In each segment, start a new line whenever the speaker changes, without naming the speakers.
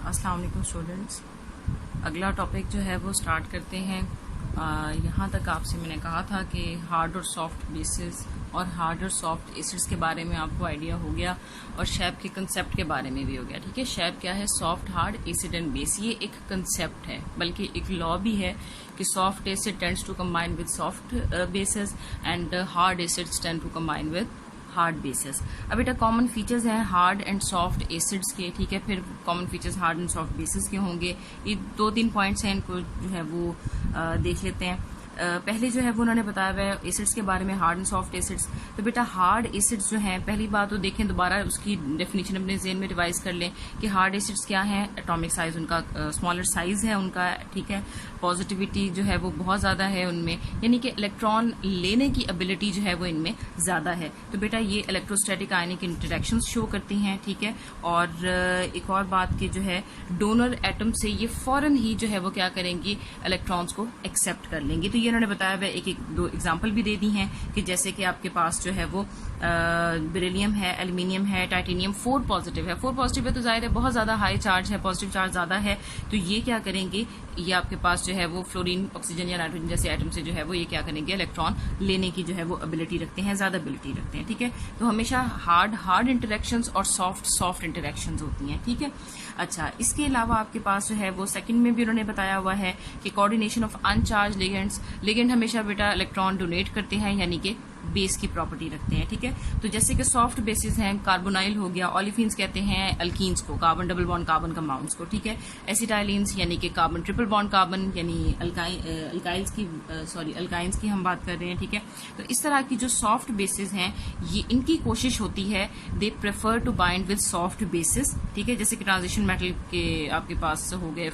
अस्सलाम वालेकुम स्टूडेंट्स। अगला टॉपिक जो है वो स्टार्ट करते हैं। यहाँ तक आपसे मैंने कहा था कि हार्ड और सॉफ्ट बेसिस और हार्ड और सॉफ्ट एसिड्स के बारे में आपको आइडिया हो गया और शैप के कंसेप्ट के बारे में भी हो गया। ठीक है, शैप क्या है? Soft hard acid and base. ये एक कंसेप्ट है, बल्कि एक लॉ भी है कि soft acid tends to combine with soft basis and hard acids tend to combine with hard basis. अब बेटा कॉमन फीचर्स हैं हार्ड एंड सॉफ्ट एसिड्स के। ठीक है, फिर common features hard and soft basis के होंगे। ये 2-3 पॉइंट्स हैं, इनको जो है वो देख लेते हैं। पहले जो है वो उन्होंने बताया हुआ है एसिड्स के बारे में, हार्ड एंड सॉफ्ट एसिड्स। तो बेटा हार्ड एसिड्स जो हैं, पहली बात तो देखें, दोबारा उसकी डेफिनेशन अपने ज़हन में रिवाइज कर लें कि हार्ड एसिड्स क्या हैं। एटॉमिक साइज उनका स्मॉलर साइज है उनका। ठीक है, पॉजिटिविटी जो है वो बहुत ज़्यादा है उनमें, यानी कि इलेक्ट्रॉन लेने की एबिलिटी जो है वो इनमें ज़्यादा है। तो बेटा ये इलेक्ट्रोस्टैटिक आयनिक इंटरेक्शंस शो करती हैं। ठीक है, और एक और बात की जो है डोनर एटम से ये फौरन ही जो है वो क्या करेंगी, इलेक्ट्रॉन्स को एक्सेप्ट कर लेंगी। तो ये उन्होंने बताया हुआ एक दो एग्जांपल भी दे दी हैं कि जैसे कि आपके पास जो है वो बेरिलियम है, एल्यूमिनियम है, टाइटेनियम 4 पॉजिटिव है। 4 पॉजिटिव है तो जाहिर है बहुत ज्यादा हाई चार्ज है, पॉजिटिव चार्ज ज्यादा है। तो ये क्या करेंगे, ये आपके पास जो है वो फ्लोरीन, ऑक्सीजन या नाइट्रोजन जैसे एटम से जो है वो ये क्या करेंगे, इलेक्ट्रॉन लेने की जो है वो एबिलिटी रखते हैं, ज्यादा एबिलिटी रखते हैं। ठीक है, तो हमेशा हार्ड इंटरेक्शंस और सॉफ्ट इंटरेक्शंस होती हैं। ठीक है, अच्छा, इसके अलावा आपके पास जो है वो सेकंड में भी उन्होंने बताया हुआ है कि कोऑर्डिनेशन ऑफ अनचार्ज लिगेंड्स। लिगेंड हमेशा बेटा इलेक्ट्रॉन डोनेट करते हैं, यानी कि बेस की प्रॉपर्टी रखते हैं। ठीक है, तो जैसे कि सॉफ्ट बेसिस हैं, कार्बोनाइल हो गया, ऑलिफिन्स कहते हैं अल्कीन्स को, carbon double bond carbon compounds को। ठीक है, एसिटाइलिन्स यानी कि कार्बन ट्रिपल बॉन्ड कार्बन, यानी अल्काइंस की हम बात कर रहे हैं। ठीक है, तो इस तरह की जो सॉफ्ट बेसिस हैं, ये इनकी कोशिश होती है, they prefer to bind with soft basis. ठीक है, जैसे कि ट्रांजिशन मेटल के आपके पास हो गए,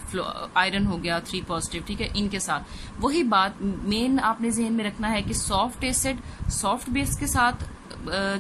आयरन हो गया 3 पॉजिटिव। ठीक है, इनके साथ वही बात मेन आपने जहन में रखना है कि सॉफ्ट एसिड सॉफ्ट बेस के साथ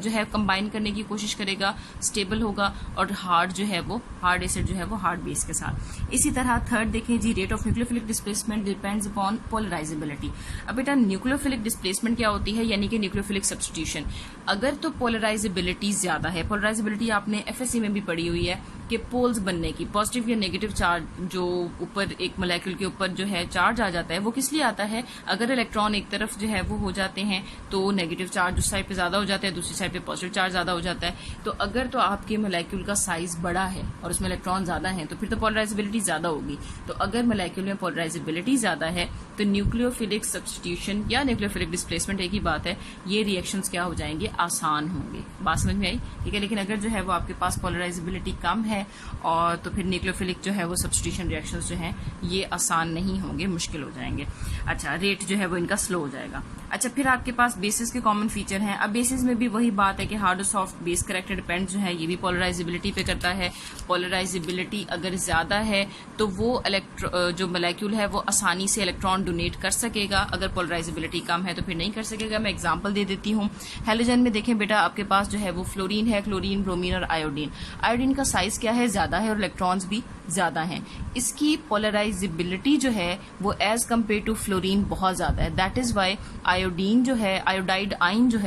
जो है कंबाइन करने की कोशिश करेगा, स्टेबल होगा, और हार्ड जो है वो हार्ड एसिड जो है वो हार्ड बेस के साथ। इसी तरह थर्ड देखें जी, rate of nucleophilic displacement depends upon polarisability. अब बेटा न्यूक्लियोफिलिक डिस्प्लेसमेंट क्या होती है, यानी कि न्यूक्लियोफिलिक सब्स्टिट्यूशन। अगर तो पोलराइजेबिलिटी ज्यादा है, पोलराइजेबिलिटी आपने एफएससी में भी पढ़ी हुई है कि पोल्स बनने की, पॉजिटिव या नेगेटिव चार्ज जो ऊपर एक मोलेक्यूल के ऊपर जो है चार्ज आ जाता है, वो किस लिए आता है, अगर इलेक्ट्रॉन एक तरफ जो है वो हो जाते हैं तो नेगेटिव चार्ज उस साइड पे ज्यादा हो जाता है, दूसरी साइड पे पॉजिटिव चार्ज ज्यादा हो जाता है। तो अगर तो आपके मोलेक्यूल का साइज बड़ा है और उसमें इलेक्ट्रॉन ज्यादा है तो फिर तो पोलराइजेबिलिटी ज्यादा होगी। तो अगर मोलेक्यूल में पोलराइजेबिलिटी ज्यादा है तो न्यूक्लियोफिलिक सब्स्टिट्यूशन या न्यूक्लियोफिलिक डिस्प्लेसमेंट एक ही बात है, ये रिएक्शंस क्या हो जाएंगे, आसान होंगे। बात समझ में आई? ठीक है, लेकिन अगर जो है वो आपके पास पोलराइजेबिलिटी कम है और तो फिर न्यूक्लियोफिलिक जो है वो सब्स्टिट्यूशन रिएक्शंस जो हैं ये आसान नहीं होंगे, मुश्किल हो जाएंगे। अच्छा, रेट जो है वो इनका स्लो हो जाएगा। अच्छा, फिर आपके पास बेसिस के कॉमन फीचर हैं। अब बेसिस में भी वही बात है कि हार्ड और सॉफ्ट बेस करेक्टर डिपेंड जो है ये भी पोलराइजेबिलिटी पे करता है। पोलराइजेबिलिटी अगर ज्यादा है तो वो जो मोलेक्यूल है वो आसानी से इलेक्ट्रॉन डोनेट कर सकेगा, अगर पोलराइजेबिलिटी कम है तो फिर नहीं कर सकेगा। मैं एग्जांपल दे देती हूँ। हेलोजन में देखें बेटा, आपके पास जो है वो फ्लोरीन है, क्लोरीन, ब्रोमीन और आयोडीन। आयोडीन का साइज क्या है, ज्यादा है और इलेक्ट्रॉन्स भी ज्यादा हैं। इसकी पोलराइजेबिलिटी जो है वो एज कम्पेयर टू फ्लोरीन बहुत ज्यादा है। दैट इज वाई आयोडीन जो है, आयोडाइड आइन जो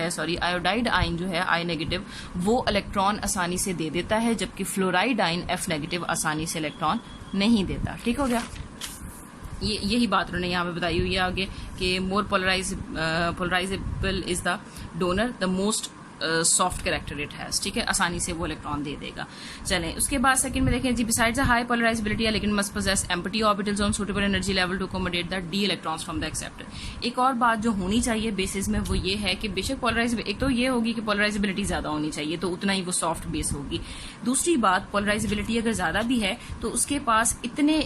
है आई नेगेटिव, वो इलेक्ट्रॉन आसानी से दे देता है, जबकि फ्लोराइड आइन एफ नेगेटिव आसानी से इलेक्ट्रॉन नहीं देता। ठीक हो गया, यही बात उन्होंने यहाँ पे बताई हुई है आगे कि more polarisable is the donor, the most soft character it has. ठीक है, आसानी से वो इलेक्ट्रॉन दे देगा। चलें, उसके बाद सेकंड में देखें जी, बिसाइड्स अ हाई पोलराइजेबिलिटी लेकिन must possess empty orbitals on suitable energy level to accommodate the d electrons from the acceptor. एक और बात जो होनी चाहिए बेसिस में वो ये है कि बेशक पोलराइजेबिलिटी, एक तो ये होगी कि पोलराइजेबिलिटी ज्यादा होनी चाहिए तो उतना ही वो सॉफ्ट बेस होगी। दूसरी बात, पोलराइजेबिलिटी अगर ज्यादा भी है तो उसके पास इतने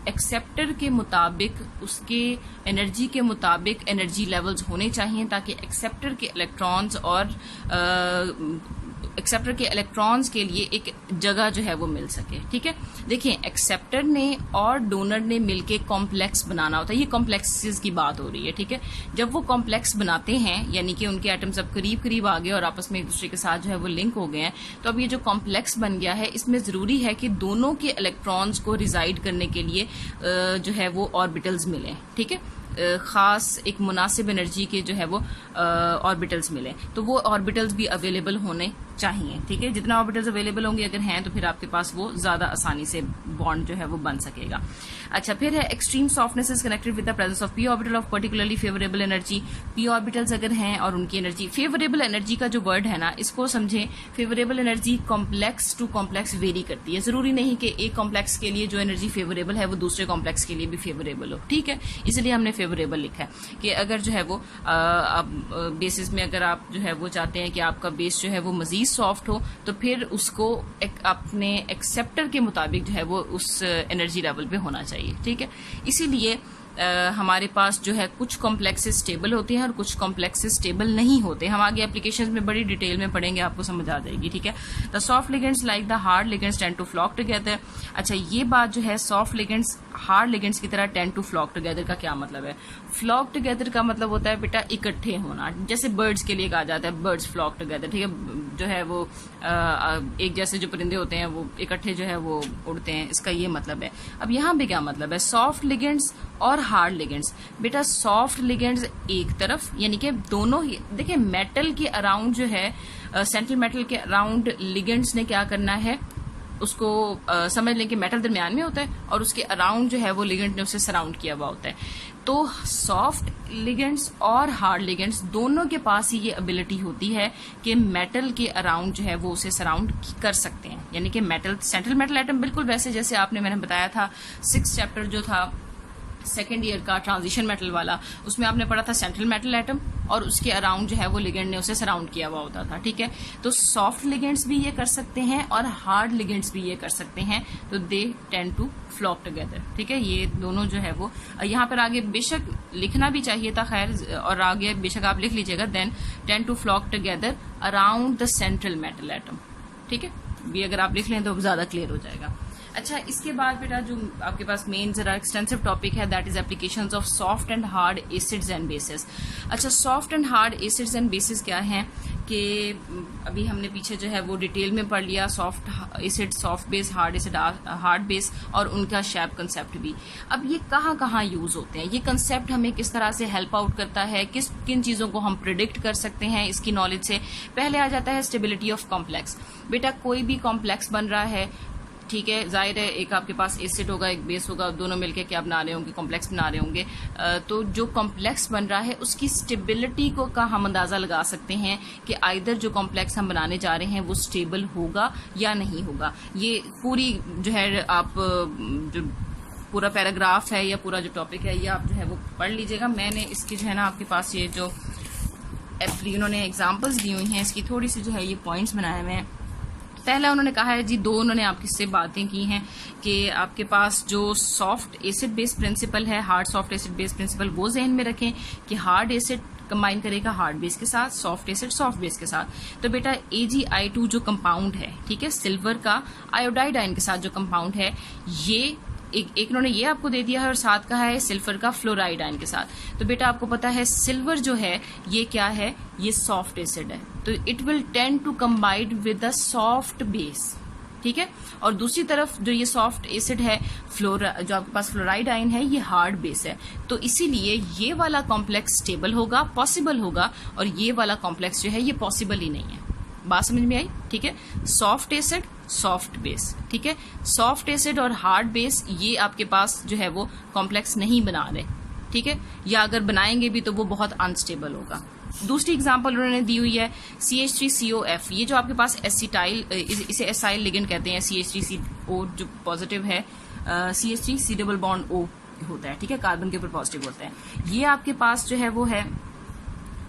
एक्सेप्टर के मुताबिक, उसके एनर्जी के मुताबिक एनर्जी लेवल्स होने चाहिए ताकि एक्सेप्टर के इलेक्ट्रॉन्स और एक्सेप्टर के इलेक्ट्रॉन्स के लिए एक जगह जो है वो मिल सके। ठीक है, देखिए एक्सेप्टर ने और डोनर ने मिलके कॉम्प्लेक्स बनाना होता है, ये कॉम्प्लेक्सेस की बात हो रही है। ठीक है, जब वो कॉम्प्लेक्स बनाते हैं यानी कि उनके एटम्स अब करीब करीब आ गए और आपस में एक दूसरे के साथ जो है वो लिंक हो गए हैं, तो अब ये जो कॉम्प्लेक्स बन गया है इसमें जरूरी है कि दोनों के इलेक्ट्रॉन्स को रिजाइड करने के लिए जो है वो ऑर्बिटल्स मिले। ठीक है, खास एक मुनासिब एनर्जी के जो है वो ऑर्बिटल्स मिले, तो वो ऑर्बिटल्स भी अवेलेबल होने चाहिए, ठीक है। जितना ऑर्बिटल्स अवेलेबल होंगे अगर हैं तो फिर आपके पास वो ज्यादा आसानी से बॉन्ड जो है वो बन सकेगा। अच्छा, फिर है extreme softness is connected with the presence of P orbital of particularly favourable energy. P orbitals अगर हैं और उनकी एनर्जी, फेवरेबल एनर्जी का जो वर्ड है ना, इसको समझें, favourable energy complex to complex vary करती है। जरूरी नहीं कि एक कॉम्प्लेक्स के लिए जो एनर्जी फेवरेबल है वो दूसरे कॉम्प्लेक्स के लिए भी फेवरेबल हो, ठीक है। इसलिए हमने फेवरेबल लिखा है कि अगर जो है वो बेसिस में अगर आप जो है वो चाहते हैं कि आपका बेस जो है वो मजीद सॉफ्ट हो, तो फिर उसको अपने एक्सेप्टर के मुताबिक जो है वो उस एनर्जी लेवल पे होना चाहिए, ठीक है। इसीलिए हमारे पास जो है कुछ कॉम्प्लेक्सेस स्टेबल होते हैं और कुछ कॉम्प्लेक्सेस स्टेबल नहीं होते। हम आगे एप्लीकेशंस में बड़ी डिटेल में पढ़ेंगे, आपको समझ आ जाएगी, ठीक है। The soft ligands like the hard ligands tend to flock together. अच्छा, ये बात जो है सॉफ्ट लिगेंड्स हार्ड लिगेंड्स की तरह टेंड टू फ्लॉक टुगेदर का क्या मतलब है? फ्लॉक टुगेदर का मतलब होता है बेटा इकट्ठे होना, जैसे बर्ड्स के लिए कहा जाता है बर्ड्स फ्लॉक टुगेदर, ठीक है। जो है वो एक जैसे जो परिंदे होते हैं वो इकट्ठे जो है वो उड़ते हैं, इसका ये मतलब है। अब यहाँ पे क्या मतलब है? सॉफ्ट लिगेंड्स और हार्ड लिगेंड्स। बेटा सॉफ्ट लिगेंड्स एक तरफ, यानी कि दोनों ही, देखिए मेटल के अराउंड जो है सेंट्रल मेटल के अराउंड लिगेंड्स ने क्या करना है, उसको समझ लें कि मेटल दरमियान में होता है और उसके अराउंड जो है वो लिगेंड ने उसे सराउंड किया हुआ होता है। तो सॉफ्ट लिगेंड्स और हार्ड लिगेंड्स दोनों के पास ही ये एबिलिटी होती है कि मेटल के अराउंड जो है वो उसे सराउंड कर सकते हैं। यानी कि मेटल, सेंट्रल मेटल एटम बिल्कुल वैसे जैसे आपने मैंने बताया था 6th चैप्टर जो था सेकेंड ईयर का ट्रांजिशन मेटल वाला, उसमें आपने पढ़ा था सेंट्रल मेटल एटम और उसके अराउंड जो है वो लिगेंड ने उसे सराउंड किया हुआ होता था, ठीक है। तो सॉफ्ट लिगेंड्स भी ये कर सकते हैं और हार्ड लिगेंड्स भी ये कर सकते हैं, तो they tend to flock together, ठीक है। ये दोनों जो है वो यहाँ पर आगे बेशक लिखना भी चाहिए था, खैर, और आगे बेशक आप लिख लीजिएगा, then tend to flock together around the central metal atom, ठीक है। ये अगर आप लिख लें तो ज्यादा क्लियर हो जाएगा। अच्छा, इसके बाद बेटा जो आपके पास मेन जरा एक्सटेंसिव टॉपिक है, that is applications of soft and hard acids and bases. अच्छा, soft and hard acids and bases क्या हैं कि अभी हमने पीछे जो है वो डिटेल में पढ़ लिया, soft acid, soft base, hard acid, hard base, और उनका शेप कंसेप्ट भी। अब ये कहाँ कहाँ यूज होते हैं, ये कंसेप्ट हमें किस तरह से हेल्प आउट करता है, किन चीजों को हम प्रिडिक्ट कर सकते हैं इसकी नॉलेज से। पहले आ जाता है स्टेबिलिटी ऑफ कॉम्प्लेक्स। बेटा कोई भी कॉम्प्लेक्स बन रहा है, ठीक है, जाहिर है एक आपके पास एसिड होगा एक बेस होगा, दोनों मिलकर क्या बना रहे होंगे, कॉम्प्लेक्स बना रहे होंगे। तो जो कॉम्प्लेक्स बन रहा है उसकी स्टेबिलिटी को का हम अंदाजा लगा सकते हैं कि आइदर जो कॉम्प्लेक्स हम बनाने जा रहे हैं वो स्टेबल होगा या नहीं होगा। ये पूरी जो है आप जो पूरा पैराग्राफ है या पूरा जो टॉपिक है ये आप जो है वो पढ़ लीजिएगा। मैंने इसकी जो है ना आपके पास ये जो उन्होंने एग्जाम्पल्स दी हुई हैं इसकी थोड़ी सी जो है ये पॉइंट्स बनाए हुए हैं। पहला उन्होंने कहा है जी, दो उन्होंने आपकी से बातें की हैं कि आपके पास जो सॉफ्ट एसिड बेस प्रिंसिपल है, hard soft acid base principle, वो जहन में रखें कि हार्ड एसिड कंबाइन करेगा हार्ड बेस के साथ, सॉफ्ट एसिड सॉफ्ट बेस के साथ। तो बेटा AgI2 जो कंपाउंड है, ठीक है, सिल्वर का आयोडाइड आयन के साथ जो कंपाउंड है, ये एक उन्होंने ये आपको दे दिया है और साथ कहा है सिल्वर का फ्लोराइड आयन के साथ। तो बेटा आपको पता है सिल्वर जो है ये क्या है, ये सॉफ्ट एसिड है, तो it will tend to combine with a soft base, ठीक है। और दूसरी तरफ जो ये सॉफ्ट एसिड है, जो आपके पास फ्लोराइड आयन है, ये हार्ड बेस है, तो इसीलिए ये वाला कॉम्प्लेक्स स्टेबल होगा, पॉसिबल होगा, और ये वाला कॉम्प्लेक्स जो है ये पॉसिबल ही नहीं है। बात समझ में आई, ठीक है। सॉफ्ट एसिड सॉफ्ट बेस, ठीक है, सॉफ्ट एसिड और हार्ड बेस ये आपके पास जो है वो कॉम्प्लेक्स नहीं बना रहे, ठीक है, या अगर बनाएंगे भी तो वो बहुत अनस्टेबल होगा। दूसरी एग्जांपल उन्होंने दी हुई है CH3COF, ये जो आपके पास एसिटाइल, इसे एसाइल लिगेंड कहते हैं, CH3CO जो पॉजिटिव है, CH3C डबल बॉन्ड O होता है, ठीक है, कार्बन के ऊपर पॉजिटिव होता है। ये आपके पास जो है वो है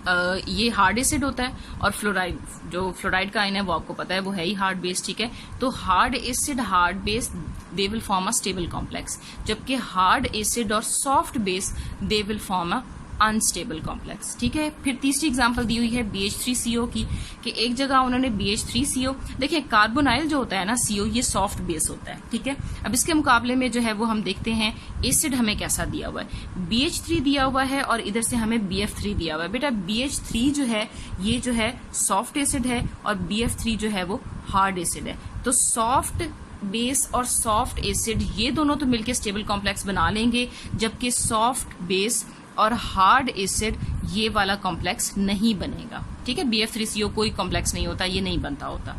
ये हार्ड एसिड होता है, और फ्लोराइड, जो फ्लोराइड का आयन है वो आपको पता है वो है ही हार्ड बेस, ठीक है। तो hard acid hard base they will form a stable complex, जबकि हार्ड एसिड और soft base they will form a unstable complex, ठीक है। फिर तीसरी एग्जांपल दी हुई है BH3CO की, कि एक जगह उन्होंने BH3CO, देखिए कार्बोनाइल जो होता है ना CO, ये सॉफ्ट बेस होता है, ठीक है। अब इसके मुकाबले में जो है वो हम देखते हैं एसिड हमें कैसा दिया हुआ है, BH3 दिया हुआ है और इधर से हमें BF3 दिया हुआ है। बेटा BH3 जो है ये जो है सॉफ्ट एसिड है और BF3 जो है वो हार्ड एसिड है। तो सॉफ्ट बेस और सॉफ्ट एसिड ये दोनों तो मिलकर स्टेबल कॉम्प्लेक्स बना लेंगे, जबकि सॉफ्ट बेस और हार्ड एसिड ये वाला कॉम्प्लेक्स नहीं बनेगा। ठीक है, BF3CO कोई कॉम्प्लेक्स नहीं होता, ये नहीं बनता होता।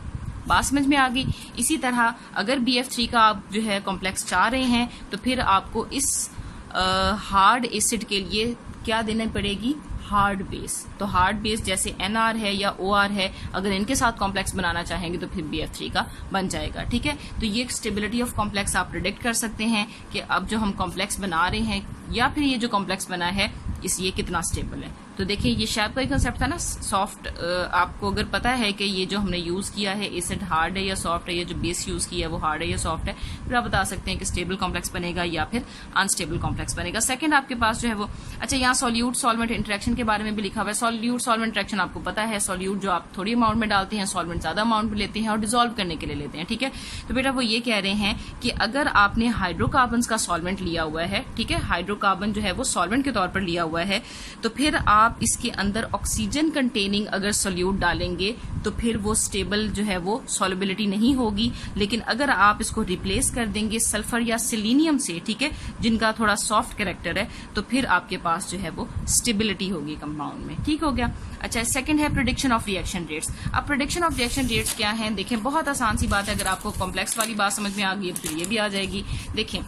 बात समझ में आ गई। इसी तरह अगर BF3 का आप जो है कॉम्प्लेक्स चाह रहे हैं तो फिर आपको इस हार्ड एसिड के लिए क्या देनी पड़ेगी, हार्ड बेस। तो हार्ड बेस जैसे NR है या OR है, अगर इनके साथ कॉम्प्लेक्स बनाना चाहेंगे तो फिर BF3 का बन जाएगा। ठीक है, तो ये स्टेबिलिटी ऑफ कॉम्प्लेक्स आप प्रेडिक्ट कर सकते हैं कि अब जो हम कॉम्प्लेक्स बना रहे हैं या फिर ये जो कॉम्प्लेक्स बना है ये कितना स्टेबल है। तो देखिए ये शायद कोई कंसेप्ट था ना सॉफ्ट, आपको अगर पता है कि ये जो हमने यूज किया है एसिड हार्ड है या सॉफ्ट है, या जो बेस यूज किया है वो हार्ड है या सॉफ्ट है, फिर आप बता सकते हैं कि स्टेबल कॉम्प्लेक्स बनेगा या फिर अनस्टेबल कॉम्प्लेक्स बनेगा। सेकंड आपके पास जो है वो, अच्छा यहाँ सॉल्यूट सॉल्वेंट इंटरेक्शन के बारे में भी लिखा हुआ है। सॉल्यूट सॉल्वेंट इंटरेक्शन आपको पता है, सॉल्यूट जो आप थोड़ी अमाउंट में डालते हैं, सॉल्वेंट ज्यादा अमाउंट में लेते हैं और डिसॉल्व करने के लिए लेते हैं। ठीक है, तो बेटा वो ये कह रहे हैं कि अगर आपने हाइड्रोकार्बन का सॉल्वेंट लिया हुआ है, ठीक है, हाइड्रोकार्बन जो है वो सॉल्वेंट के तौर पर लिया हुआ है, तो फिर आप इसके अंदर ऑक्सीजन कंटेनिंग अगर सोल्यूट डालेंगे तो फिर वो स्टेबल जो है वो सॉल्युबिलिटी नहीं होगी। लेकिन अगर आप इसको रिप्लेस कर देंगे सल्फर या सिलीनियम से, ठीक है, जिनका थोड़ा सॉफ्ट कैरेक्टर है, तो फिर आपके पास जो है वो स्टेबिलिटी होगी कंपाउंड में। ठीक हो गया। अच्छा, सेकंड है प्रेडिक्शन ऑफ रिएक्शन रेट्स। अब प्रेडिक्शन ऑफ रिएक्शन रेट्स क्या है, देखें बहुत आसान सी बात है। अगर आपको कॉम्प्लेक्स वाली बात समझ में आ गई फिर ये भी आ जाएगी। देखें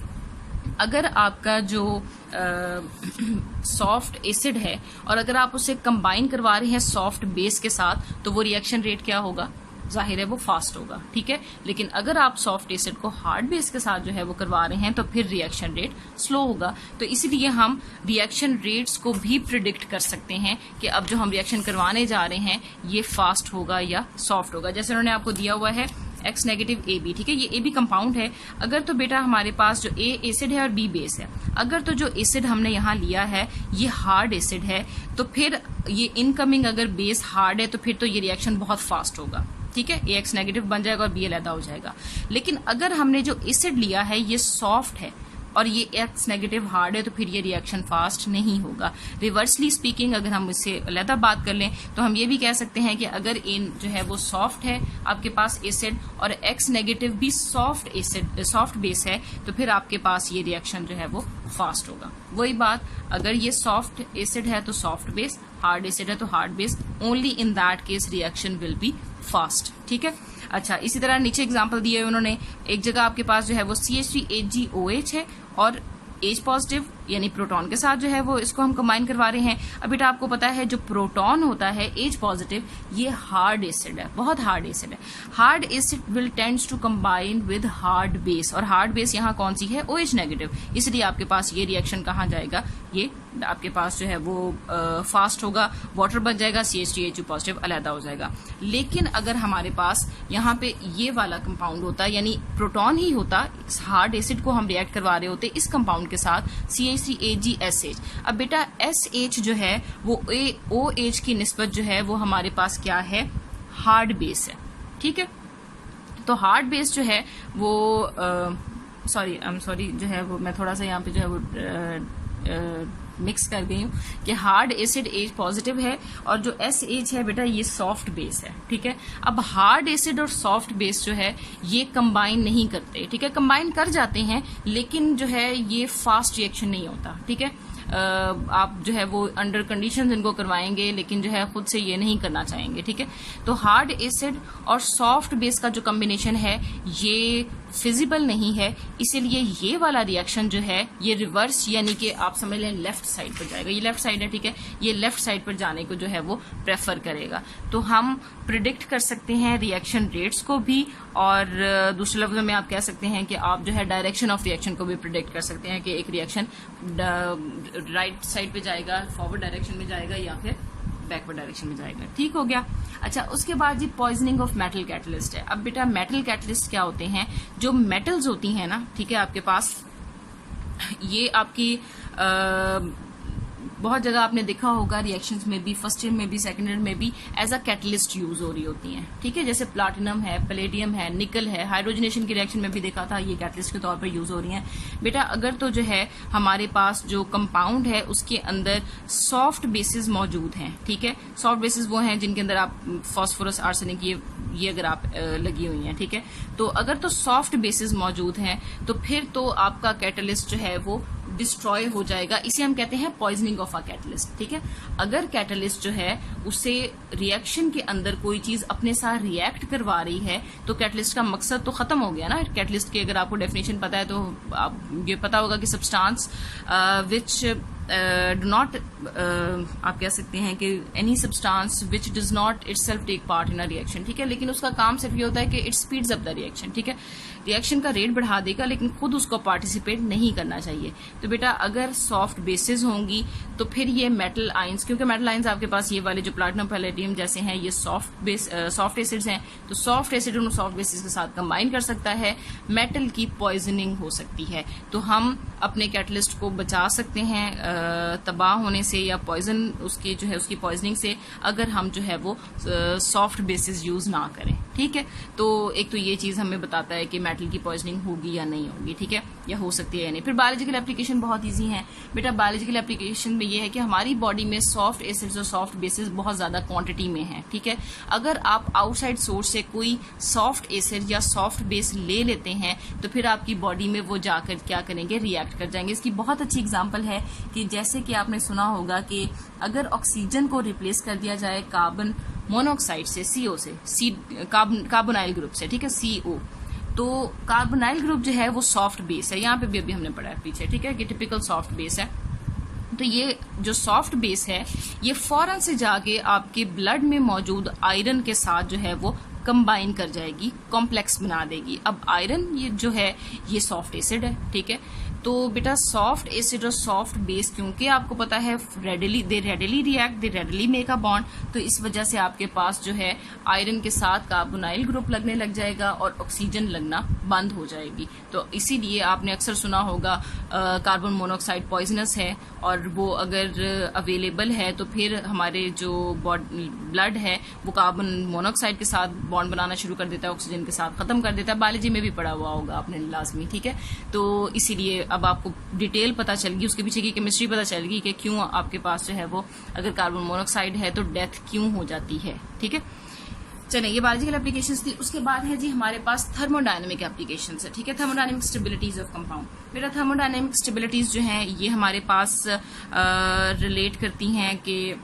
अगर आपका जो सॉफ्ट एसिड है और अगर आप उसे कंबाइन करवा रहे हैं सॉफ्ट बेस के साथ, तो वो रिएक्शन रेट क्या होगा, जाहिर है वो फास्ट होगा। ठीक है, लेकिन अगर आप सॉफ्ट एसिड को हार्ड बेस के साथ जो है वो करवा रहे हैं तो फिर रिएक्शन रेट स्लो होगा। तो इसलिए हम रिएक्शन रेट्स को भी प्रिडिक्ट कर सकते हैं कि अब जो हम रिएक्शन करवाने जा रहे हैं ये फास्ट होगा या सॉफ्ट होगा। जैसे उन्होंने आपको दिया हुआ है X नेगेटिव AB, ठीक है, ये AB कंपाउंड है। अगर तो बेटा हमारे पास जो A एसिड है और B बेस है, अगर तो जो एसिड हमने यहाँ लिया है ये हार्ड एसिड है, तो फिर ये इनकमिंग अगर बेस हार्ड है तो फिर तो ये रिएक्शन बहुत फास्ट होगा। ठीक है, AX नेगेटिव बन जाएगा और B अलहदा हो जाएगा। लेकिन अगर हमने जो एसिड लिया है ये सॉफ्ट है और ये X नेगेटिव हार्ड है, तो फिर ये रिएक्शन फास्ट नहीं होगा। रिवर्सली स्पीकिंग अगर हम इससे अलहदा बात कर लें तो हम ये भी कह सकते हैं कि अगर इन जो है वो सॉफ्ट है आपके पास एसिड और X नेगेटिव भी सॉफ्ट एसिड सॉफ्ट बेस है, तो फिर आपके पास ये रिएक्शन जो है वो फास्ट होगा। वही बात, अगर ये सॉफ्ट एसिड है तो सॉफ्ट बेस, हार्ड एसिड है तो hard base, only in that case reaction will be fast. ठीक है। अच्छा, इसी तरह नीचे एग्जांपल दिए उन्होंने, एक जगह आपके पास जो है वो CH3HgOH है और H पॉजिटिव यानी प्रोटॉन के साथ जो है वो इसको हम कंबाइन करवा रहे हैं। अब बेटा आपको पता है जो प्रोटॉन होता है H पॉजिटिव, ये हार्ड एसिड है, बहुत हार्ड एसिड है। Hard acid will tends to combine with hard base, और हार्ड बेस यहाँ कौन सी है, OH नेगेटिव, इसलिए आपके पास ये रिएक्शन कहाँ जाएगा, ये आपके पास जो है वो फास्ट होगा, वाटर बन जाएगा, CH3HU पॉजिटिव अलहदा हो जाएगा। लेकिन अगर हमारे पास यहाँ पे ये वाला कंपाउंड होता, यानी प्रोटॉन ही होता, इस हार्ड एसिड को हम रिएक्ट करवा रहे होते इस कंपाउंड के साथ CH3AgSH। अब बेटा SH जो है वो OH की निस्बत जो है वो हमारे पास क्या है, हार्ड बेस है। ठीक है, तो हार्ड बेस जो है वो सॉरी जो है वो मैं थोड़ा सा यहाँ पे जो है वो मिक्स कर गई हूँ कि हार्ड एसिड H पॉजिटिव है और जो SH है बेटा ये सॉफ्ट बेस है। ठीक है, अब हार्ड एसिड और सॉफ्ट बेस जो है ये कंबाइन नहीं करते। ठीक है, कंबाइन कर जाते हैं लेकिन जो है ये फास्ट रिएक्शन नहीं होता। ठीक है, आप जो है वो अंडर कंडीशंस इनको करवाएंगे लेकिन जो है खुद से ये नहीं करना चाहेंगे। ठीक है, तो हार्ड एसिड और सॉफ्ट बेस का जो कॉम्बिनेशन है ये फिजिबल नहीं है, इसीलिए ये वाला रिएक्शन जो है ये रिवर्स यानी कि आप समझ लें लेफ्ट साइड पर जाएगा। ये लेफ्ट साइड है, ठीक है, ये लेफ्ट साइड पर जाने को जो है वो प्रेफर करेगा। तो हम प्रिडिक्ट कर सकते हैं रिएक्शन रेट्स को भी, और दूसरे लफ्जों में आप कह सकते हैं कि आप जो है डायरेक्शन ऑफ रिएक्शन को भी प्रिडिक्ट कर सकते हैं कि एक रिएक्शन राइट साइड पे जाएगा, फॉरवर्ड डायरेक्शन में जाएगा या फिर बैकवर्ड डायरेक्शन में जाएगा। ठीक हो गया। अच्छा, उसके बाद जी पॉइजनिंग ऑफ मेटल कैटलिस्ट है। अब बेटा मेटल कैटलिस्ट क्या होते हैं, जो मेटल्स होती हैं ना, ठीक है, आपके पास ये आपकी बहुत जगह आपने देखा होगा रिएक्शंस में भी, फर्स्ट ईयर में भी, सेकंड ईयर में भी एज अ कैटलिस्ट यूज हो रही होती हैं। ठीक है, जैसे प्लाटिनम है, पैलेडियम है, निकल है, हाइड्रोजनेशन की रिएक्शन में भी देखा था ये कैटलिस्ट के तौर पर यूज हो रही हैं। बेटा अगर तो जो है हमारे पास जो कंपाउंड है उसके अंदर सॉफ्ट बेसिस मौजूद हैं, ठीक है, सॉफ्ट बेसिस वो हैं जिनके अंदर आप फास्फोरस, आर्सेनिक ये अगर आप लगी हुई हैं, ठीक है, तो अगर तो सॉफ्ट बेसिस मौजूद हैं तो फिर तो आपका कैटलिस्ट जो है वो डिस्ट्रॉय हो जाएगा। इसे हम कहते हैं पॉइजनिंग ऑफ अ कैटलिस्ट, ठीक है। अगर कैटलिस्ट जो है उसे रिएक्शन के अंदर कोई चीज अपने साथ रिएक्ट करवा रही है तो कैटलिस्ट का मकसद तो खत्म हो गया ना। कैटलिस्ट की अगर आपको डेफिनेशन पता है तो आप ये पता होगा कि सब्सटेंस विच डू नॉट, आप कह सकते हैं कि any substance which does not itself take part in a reaction, ठीक है। लेकिन उसका काम सिर्फ ये होता है कि it speeds up the reaction, ठीक है। रिएक्शन का रेट बढ़ा देगा लेकिन खुद उसको पार्टिसिपेट नहीं करना चाहिए। तो बेटा अगर सॉफ्ट बेसिस होंगी तो फिर ये मेटल आयंस, क्योंकि मेटल आयंस आपके पास ये वाले जो प्लैटिनम पैलेडियम जैसे हैं ये सॉफ्ट एसिड्स हैं, तो सॉफ्ट एसिड उन सॉफ्ट बेसिस के साथ कंबाइन कर सकता है, मेटल की पॉइजनिंग हो सकती है। तो हम अपने कैटलिस्ट को बचा सकते हैं तबाह होने से या पॉइजन उसकी जो है उसकी पॉइजनिंग से, अगर हम जो है वो सॉफ्ट बेसिस यूज ना करें, ठीक है। तो एक तो ये चीज हमें बताता है कि मेटल की पॉइजनिंग होगी या नहीं होगी, ठीक है, या हो सकती है या नहीं। फिर बायोलॉजिकल एप्लीकेशन बहुत इजी है बेटा। बायोलॉजिकल एप्लीकेशन में ये है कि हमारी बॉडी में सॉफ्ट एसिड्स और सॉफ्ट बेसिस बहुत ज्यादा क्वांटिटी में है, ठीक है। अगर आप आउटसाइड सोर्स से कोई सॉफ्ट एसिड या सॉफ्ट बेस ले लेते हैं तो फिर आपकी बॉडी में वो जाकर क्या करेंगे, रिएक्ट कर जाएंगे। इसकी बहुत अच्छी एग्जाम्पल है कि जैसे कि आपने सुना होगा कि अगर ऑक्सीजन को रिप्लेस कर दिया जाए कार्बन मोनोऑक्साइड से, सीओ से, कार्बोनाइल ग्रुप से, ठीक है, सीओ, तो कार्बोनाइल ग्रुप जो है वो सॉफ्ट बेस है। यहाँ पे भी अभी हमने पढ़ा है पीछे, ठीक है, कि टिपिकल सॉफ्ट बेस है। तो ये जो सॉफ्ट बेस है ये फौरन से जाके आपके ब्लड में मौजूद आयरन के साथ जो है वो कंबाइन कर जाएगी, कॉम्प्लेक्स बना देगी। अब आयरन ये जो है ये सॉफ्ट एसिड है, ठीक है। तो बेटा सॉफ्ट एसिड और सॉफ्ट बेस क्योंकि आपको पता है they readily react, they readily make a bond, तो इस वजह से आपके पास जो है आयरन के साथ कार्बोनाइल ग्रुप लगने लग जाएगा और ऑक्सीजन लगना बंद हो जाएगी। तो इसीलिए आपने अक्सर सुना होगा कार्बन मोनोऑक्साइड पॉइजनस है, और वो अगर अवेलेबल है तो फिर हमारे जो ब्लड है वो कार्बन मोनोऑक्साइड के साथ बॉन्ड बनाना शुरू कर देता है, ऑक्सीजन के साथ खत्म कर देता है। बायोलॉजी में भी पढ़ा हुआ होगा आपने लाजमी, ठीक है। तो इसीलिए अब आपको डिटेल पता चल गई, उसके पीछे की केमिस्ट्री पता चल गई कि क्यों आपके पास जो है वो अगर कार्बन मोनोऑक्साइड है तो डेथ क्यों हो जाती है, ठीक है। चलिए ये बायोलॉजिकल एप्लीकेशंस थी। उसके बाद है जी हमारे पास थर्मोडायनेमिक एप्लीकेशंस है, ठीक है। थर्मोडायनेमिक स्टेबिलिटीज ऑफ कंपाउंड, बेटा थर्मोडायनेमिक स्टेबिलिटीज जो हैं ये हमारे पास रिलेट करती हैं कि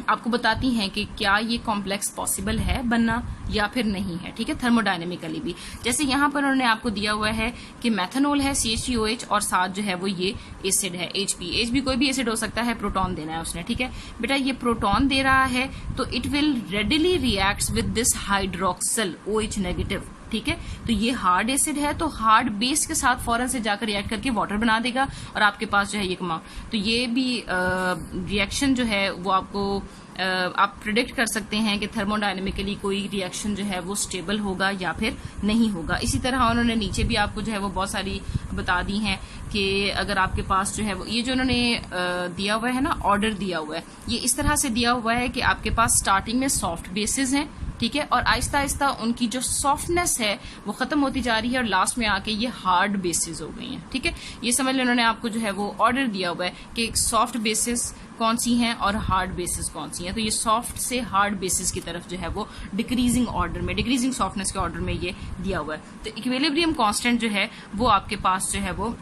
आपको बताती हैं कि क्या ये कॉम्प्लेक्स पॉसिबल है बनना या फिर नहीं है, ठीक है, थर्मोडायनेमिकली भी। जैसे यहाँ पर उन्होंने आपको दिया हुआ है कि मेथनॉल है CH3OH और साथ जो है वो ये एसिड है HP कोई भी एसिड हो सकता है, प्रोटॉन देना है उसने, ठीक है। बेटा ये प्रोटॉन दे रहा है तो it will readily reacts with this hydroxyl OH negative, ठीक है। तो ये हार्ड एसिड है तो हार्ड बेस के साथ फौरन से जाकर रिएक्ट करके वाटर बना देगा और आपके पास जो है ये कंपाउंड। तो ये भी रिएक्शन जो है वो आपको आप प्रिडिक्ट कर सकते हैं कि थर्मोडायनेमिकली कोई रिएक्शन जो है वो स्टेबल होगा या फिर नहीं होगा। इसी तरह उन्होंने नीचे भी आपको जो है वो बहुत सारी बता दी हैं कि अगर आपके पास जो है वो ये जो उन्होंने दिया हुआ है ना, ऑर्डर दिया हुआ है, ये इस तरह से दिया हुआ है कि आपके पास स्टार्टिंग में सॉफ्ट बेसिस हैं, ठीक है, और आहिस्ता आहिस्ता उनकी जो सॉफ्टनेस है वो खत्म होती जा रही है और लास्ट में आके ये हार्ड बेसिस हो गई हैं, ठीक है। ये समझ लें उन्होंने आपको जो है वो ऑर्डर दिया हुआ है कि सॉफ्ट बेसिस कौन सी हैं और हार्ड बेसिस कौन सी हैं। तो ये सॉफ्ट से हार्ड बेसिस की तरफ जो है वो डिक्रीजिंग ऑर्डर में, डिक्रीजिंग सॉफ्टनेस के ऑर्डर में ये दिया हुआ है। तो इक्विलिब्रियम कांस्टेंट जो है वो आपके पास जो है वो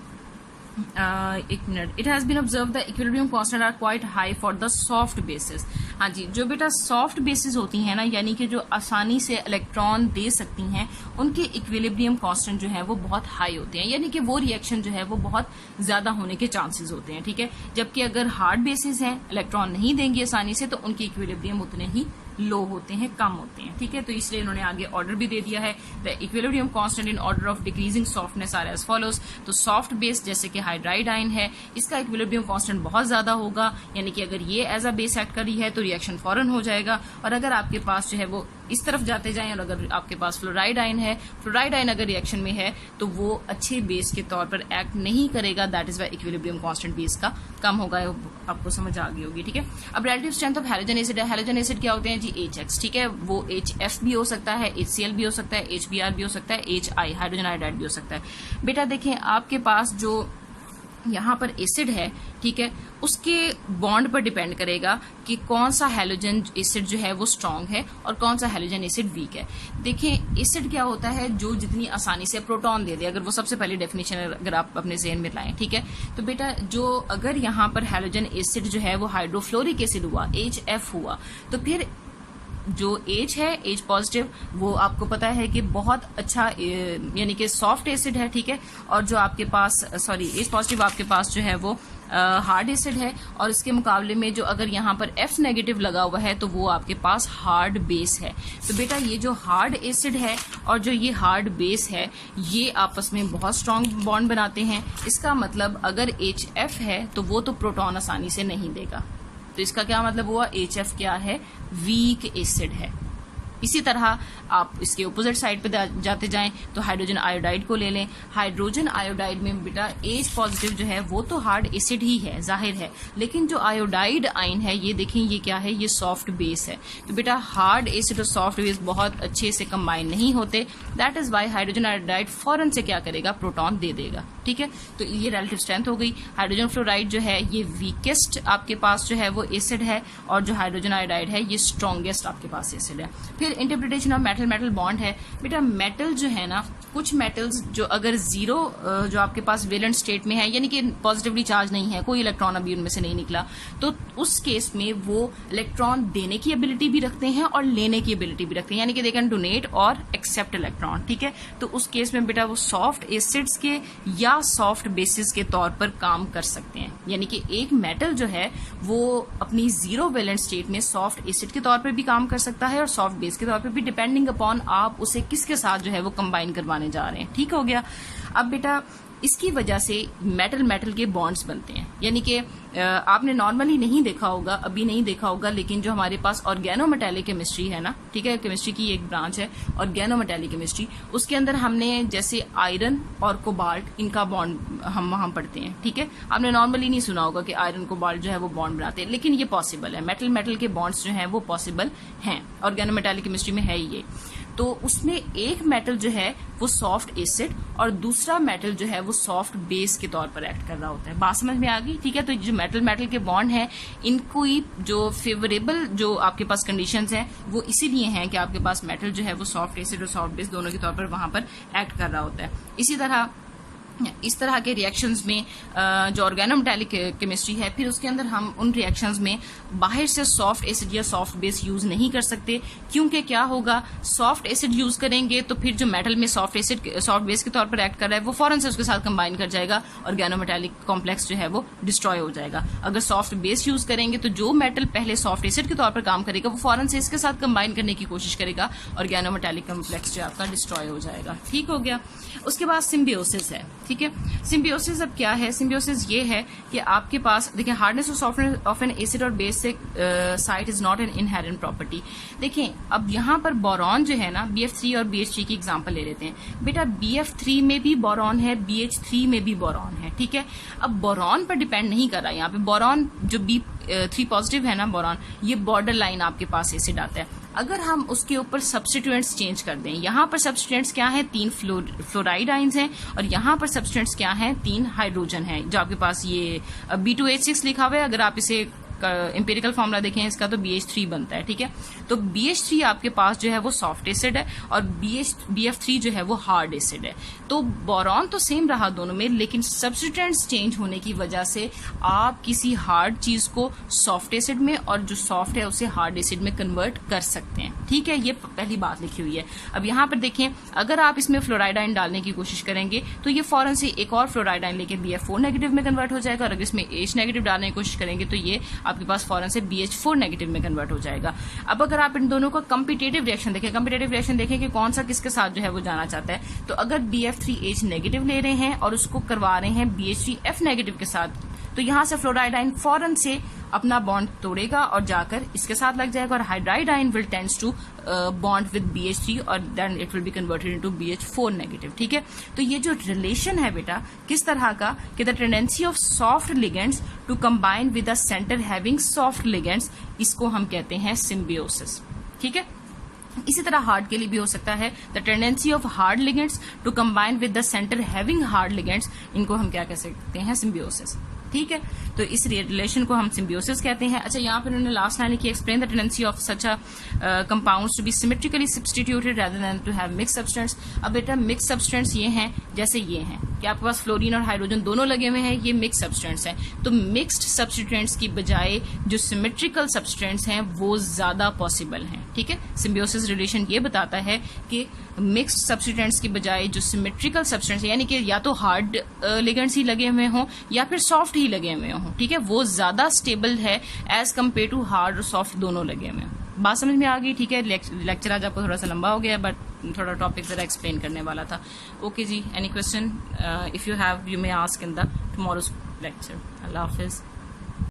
एक minute, it has been observe the equilibrium constant are quite high for the soft bases. हाँ जी, जो बेटा सॉफ्ट बेसिस होती हैं ना, यानी कि जो आसानी से इलेक्ट्रॉन दे सकती हैं, उनके इक्विलिब्रियम कांस्टेंट जो है वो बहुत हाई होते हैं, यानी कि वो रिएक्शन जो है वो बहुत ज्यादा होने के चांसेस होते हैं, ठीक है। जबकि अगर हार्ड बेसिस हैं, इलेक्ट्रॉन नहीं देंगे आसानी से, तो उनके इक्विलिब्रियम उतने ही लो होते हैं, कम होते हैं, ठीक है। तो इसलिए इन्होंने आगे ऑर्डर भी दे दिया है, the equilibrium constant in order of decreasing softness are as follows. तो सॉफ्ट बेस जैसे कि हाइड्राइड आयन है, इसका इक्विलिब्रियम कांस्टेंट बहुत ज्यादा होगा, यानी कि अगर ये एज अ बेस एक्ट कर रही है तो रिएक्शन फौरन हो जाएगा। और अगर आपके पास जो है वो इस तरफ जाते जाएं और अगर आपके पास फ्लोराइड आयन है, फ्लोराइड आयन अगर रिएक्शन में है तो वो अच्छे बेस के तौर पर एक्ट नहीं करेगा, that is why equilibrium constant base का कम होगा। आपको समझ आ गई होगी, ठीक है। अब relative strength of halogen acid है, हैलोजन एसिड क्या होते हैं जी, HX, ठीक है। वो HF भी हो सकता है, HCl भी हो सकता है, HBr भी हो सकता है, HI हाइड्रोजन आयोडाइड भी हो सकता है। बेटा देखें आपके पास जो यहाँ पर एसिड है, ठीक है, उसके बॉन्ड पर डिपेंड करेगा कि कौन सा हैलोजन एसिड जो है वो स्ट्रांग है और कौन सा हैलोजन एसिड वीक है। देखें एसिड क्या होता है, जो जितनी आसानी से प्रोटॉन दे दे, अगर वो सबसे पहली डेफिनेशन अगर आप अपने ज़हन में लाएं, ठीक है। तो बेटा जो अगर यहाँ पर हैलोजन एसिड जो है वो हाइड्रोफ्लोरिक एसिड हुआ, HF हुआ, तो फिर जो H है, H पॉजिटिव, वो आपको पता है कि बहुत अच्छा यानी कि सॉफ्ट एसिड है, ठीक है। और जो आपके पास H पॉजिटिव आपके पास जो है वो हार्ड एसिड है, और इसके मुकाबले में जो अगर यहाँ पर F नेगेटिव लगा हुआ है तो वो आपके पास हार्ड बेस है। तो बेटा ये जो हार्ड एसिड है और जो ये हार्ड बेस है, ये आपस में बहुत स्ट्रांग बॉन्ड बनाते हैं। इसका मतलब अगर HF है तो वो तो प्रोटॉन आसानी से नहीं देगा, तो इसका क्या मतलब हुआ, HF क्या है, वीक एसिड है। इसी तरह आप इसके अपोजिट साइड पे जाते जाएं तो हाइड्रोजन आयोडाइड को ले लें। हाइड्रोजन आयोडाइड में बेटा H पॉजिटिव जो है वो तो हार्ड एसिड ही है, जाहिर है, लेकिन जो आयोडाइड आयन है ये देखें ये क्या है, ये सॉफ्ट बेस है। तो बेटा हार्ड एसिड और सॉफ्ट बेस बहुत अच्छे से कंबाइन नहीं होते, that is Y hydrogen iodide फौरन से क्या करेगा, प्रोटॉन दे देगा, ठीक है। तो ये रिलेटिव स्ट्रेंथ हो गई। हाइड्रोजन फ्लोराइड जो है ये वीकेस्ट आपके पास जो है वो एसिड है, और जो हाइड्रोजन आयोडाइड है ये स्ट्रॉन्गेस्ट आपके पास एसिड है। फिर interpretation of metal metal bond है। बेटा मेटल जो है ना, कुछ मेटल्स जो अगर जीरो जो आपके पास वेलेंट स्टेट में है, यानी कि पॉजिटिवली चार्ज नहीं है, कोई इलेक्ट्रॉन अभी उनमें से नहीं निकला, तो उस केस में वो इलेक्ट्रॉन देने की एबिलिटी भी रखते हैं और लेने की एबिलिटी भी रखते हैं, यानी कि दे कैन डोनेट और एक्सेप्ट इलेक्ट्रॉन, ठीक है। तो उस केस में बेटा वो सॉफ्ट एसिड्स के या सॉफ्ट बेसिस के तौर पर काम कर सकते हैं। यानी कि एक मेटल जो है वो अपनी जीरो वेलेंट स्टेट में सॉफ्ट एसिड के तौर पर भी काम कर सकता है और सॉफ्ट बेस के तौर पर भी, डिपेंडिंग अपॉन आप उसे किसके साथ जो है वो कंबाइन करवाने जा रहे हैं, ठीक हो गया। अब बेटा इसकी वजह से मेटल मेटल के बॉन्ड्स बनते हैं, यानी कि आपने नॉर्मली नहीं देखा होगा, अभी नहीं देखा होगा, लेकिन जो हमारे पास ऑर्गेनोमेटेलिक केमिस्ट्री है ना, ठीक है, केमिस्ट्री की एक ब्रांच है ऑर्गेनोमेटेलिक केमिस्ट्री, उसके अंदर हमने जैसे आयरन और कोबाल्ट इनका बॉन्ड हम वहां पढ़ते हैं, ठीक है। आपने नॉर्मली नहीं सुना होगा कि आयरन कोबाल्ट जो है वो बॉन्ड बनाते हैं, लेकिन ये पॉसिबल है, मेटल मेटल के बॉन्ड्स जो हैं वो पॉसिबल हैं, ऑर्गेनोमेटेलिक केमिस्ट्री में है ये। तो उसमें एक मेटल जो है वो सॉफ्ट एसिड और दूसरा मेटल जो है वो सॉफ्ट बेस के तौर पर एक्ट कर रहा होता है। बात समझ में आ गई, ठीक है। तो जो मेटल मेटल के बॉन्ड हैं, इनको जो फेवरेबल जो आपके पास कंडीशंस हैं वो इसीलिए हैं कि आपके पास मेटल जो है वो सॉफ्ट एसिड और सॉफ्ट बेस दोनों के तौर पर वहां पर एक्ट कर रहा होता है। इसी तरह इस तरह के रिएक्शंस में जो ऑर्गेनोमेटेलिक केमिस्ट्री है, फिर उसके अंदर हम उन रिएक्शंस में बाहर से सॉफ्ट एसिड या सॉफ्ट बेस यूज नहीं कर सकते, क्योंकि क्या होगा, सॉफ्ट एसिड यूज करेंगे तो फिर जो मेटल में सॉफ्ट एसिड सॉफ्ट बेस के तौर पर एक्ट कर रहा है वो फौरन से उसके साथ कंबाइन कर जाएगा, ऑर्गेनोमेटेलिक कॉम्प्लेक्स जो है वो डिस्ट्रॉय हो जाएगा। अगर सॉफ्ट बेस यूज करेंगे तो जो मेटल पहले सॉफ्ट एसिड के तौर पर काम करेगा वो फौरन से इसके साथ कंबाइन करने की कोशिश करेगा, ऑर्गेनोमेटेलिक कॉम्प्लेक्स जो आपका डिस्ट्रॉय हो जाएगा, ठीक हो गया। उसके बाद सिम्बियोसिस है, ठीक है। सिम्बियोसिस अब क्या है, सिम्बियोसिस ये है कि आपके पास देखिए हार्डनेस और सॉफ्टनेस ऑफ एन एसिड और बेस से site is not an inherent property. देखें अब यहाँ पर बोरॉन जो है ना, BF3 और BH3 की एग्जांपल ले लेते हैं। बेटा BF3 में भी बोरॉन है, BH3 में भी बोरॉन है, ठीक है। अब बोरॉन पर डिपेंड नहीं कर रहा है यहाँ पे, बोरॉन जो B3 पॉजिटिव है ना बोरॉन, ये बॉर्डर लाइन आपके पास एसिड आता है। अगर हम उसके ऊपर सब्स्टिट्यूएंट्स चेंज कर दें, यहाँ पर सब्स्टिट्यूएंट्स क्या है, 3 फ्लोराइड आइंस हैं, और यहाँ पर सब्स्टिट्यूएंट्स क्या हैं, 3 हाइड्रोजन है, जो आपके पास ये B2H6 लिखा हुआ है। अगर आप इसे इंपेरिकल फॉर्मूला देखें इसका तो BH3 बनता है, ठीक है। तो BH3 आपके पास जो है वो सॉफ्ट एसिड है और BF3 जो है वो हार्ड एसिड है। तो बोरॉन तो सेम रहा दोनों में, लेकिन सब्स्टिट्यूएंट्स चेंज होने की वजह से आप किसी हार्ड चीज को सॉफ्ट एसिड में और जो सॉफ्ट है उसे हार्ड एसिड में कन्वर्ट कर सकते हैं, ठीक है। ये पहली बात लिखी हुई है। अब यहाँ पर देखें, अगर आप इसमें फ्लोराइड आयन डालने की कोशिश करेंगे तो ये फौरन से एक और फ्लोराइड आयन लेके BF4 नेगेटिव में कन्वर्ट हो जाएगा, और अगर इसमें H नेगेटिव डालने की कोशिश करेंगे तो ये आपके पास फौरन से BH4 नेगेटिव में कन्वर्ट हो जाएगा। अब अगर आप इन दोनों का कंपिटेटिव रिएक्शन देखें, कंपिटेटिव रिएक्शन देखें कि कौन सा किसके साथ जो है वो जाना चाहता है, तो अगर BF3H नेगेटिव ले रहे हैं और उसको करवा रहे हैं BH3F नेगेटिव के साथ, तो यहां से फ्लोराइड आयन फौरन से अपना बॉन्ड तोड़ेगा और जाकर इसके साथ लग जाएगा, और hydride ion will tends to bond with BH3 और then it will be converted into BH4 negative, ठीक है। तो ये जो रिलेशन है बेटा किस तरह का, कि the tendency of soft ligands to combine with a centre having soft ligands, इसको हम कहते हैं सिम्बियोसिस, ठीक है। इसी तरह हार्ड के लिए भी हो सकता है the tendency of hard ligands to combine with the centre having hard ligands, इनको हम क्या कह सकते हैं, सिम्बियोसिस। ठीक है, तो इस रिलेशन को हम सिम्बियोसिस कहते हैं। अच्छा, यहाँ पर उन्होंने लास्ट लाइन लिखी, explain the tendency of such a compounds to be symmetrically substituted rather than to have mix substance. अब बेटा मिक्स सब्सटेंस ये हैं जैसे ये हैं कि आपके पास फ्लोरीन और हाइड्रोजन दोनों लगे हुए हैं, ये मिक्स सब्सटेंस हैं। तो मिक्स्ड सब्सटेंस की बजाय जो सिमेट्रिकल सब्सटेंस हैं वो ज्यादा पॉसिबल हैं। ठीक है, सिम्बियोसिस रिलेशन ये बताता है कि मिक्स्ड सब्सटेंस की बजाय जो सिमेट्रिकल सब्सटेंस है, यानी कि या तो हार्ड लिगेंड्स ही लगे हुए हों या फिर सॉफ्ट ही लगे हुए हों, ठीक है, वो ज्यादा स्टेबल है एज कम्पेयर टू हार्ड और सॉफ्ट दोनों लगे हुए हों। बात समझ में आ गई? ठीक है, लेक्चर आज आपको थोड़ा सा लंबा हो गया बट थोड़ा टॉपिक जरा एक्सप्लेन करने वाला था। ओके जी, any question if you have you may ask in the tomorrow's lecture. अल्लाह हाफिज।